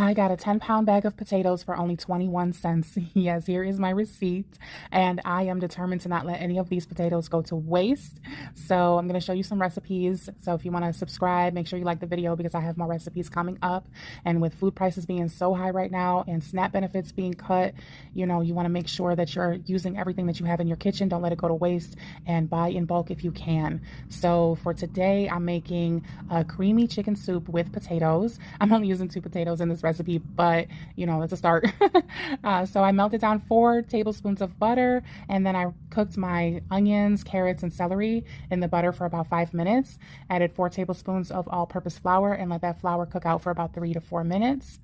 I got a 10-pound bag of potatoes for only 21 cents. Yes, here is my receipt. And I am determined to not let any of these potatoes go to waste. So I'm going to show you some recipes. So if you want to subscribe, make sure you like the video because I have more recipes coming up. And with food prices being so high right now and SNAP benefits being cut, you want to make sure that you're using everything that you have in your kitchen. Don't let it go to waste and buy in bulk if you can. So for today, I'm making a creamy chicken soup with potatoes. I'm only using 2 potatoes in this recipe, but it's a start. So I melted down 4 tablespoons of butter, and then I cooked my onions, carrots, and celery in the butter for about 5 minutes. Added 4 tablespoons of all-purpose flour and let that flour cook out for about 3 to 4 minutes.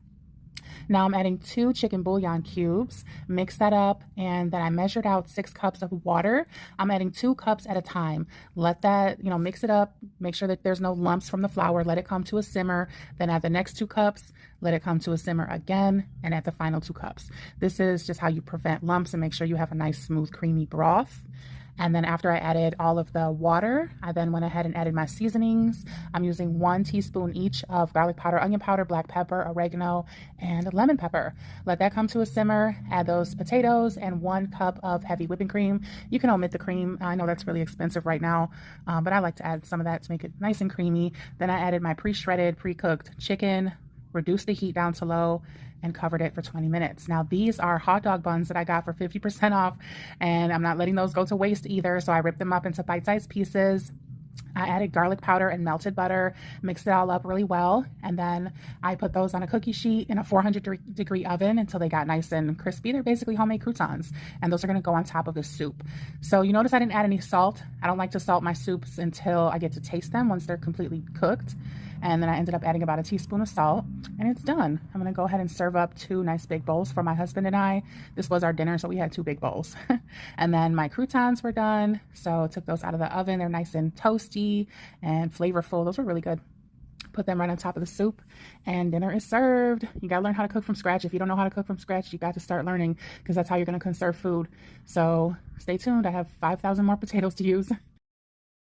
Now I'm adding 2 chicken bouillon cubes, mix that up, and then I measured out 6 cups of water. I'm adding 2 cups at a time. Let that, mix it up, make sure that there's no lumps from the flour, let it come to a simmer, then add the next 2 cups, let it come to a simmer again, and add the final 2 cups. This is just how you prevent lumps and make sure you have a nice, smooth, creamy broth. And then after I added all of the water, I then went ahead and added my seasonings. I'm using 1 teaspoon each of garlic powder, onion powder, black pepper, oregano, and lemon pepper. Let that come to a simmer. Add those potatoes and 1 cup of heavy whipping cream. You can omit the cream. I know that's really expensive right now, but I like to add some of that to make it nice and creamy. Then I added my pre-shredded, pre-cooked chicken, reduced the heat down to low, and covered it for 20 minutes. Now these are hot dog buns that I got for 50% off, and I'm not letting those go to waste either, so I ripped them up into bite-sized pieces. I added garlic powder and melted butter, mixed it all up really well, and then I put those on a cookie sheet in a 400-degree oven until they got nice and crispy. They're basically homemade croutons, and those are going to go on top of the soup. So you notice I didn't add any salt. I don't like to salt my soups until I get to taste them once they're completely cooked. And then I ended up adding about a teaspoon of salt, and it's done. I'm going to go ahead and serve up 2 nice big bowls for my husband and I. This was our dinner, so we had 2 big bowls. And then my croutons were done, so I took those out of the oven. They're nice and toasty and flavorful. Those were really good. Put them right on top of the soup, and dinner is served. You got to learn how to cook from scratch. If you don't know how to cook from scratch, you got to start learning, because that's how you're going to conserve food. So stay tuned. I have 5,000 more potatoes to use.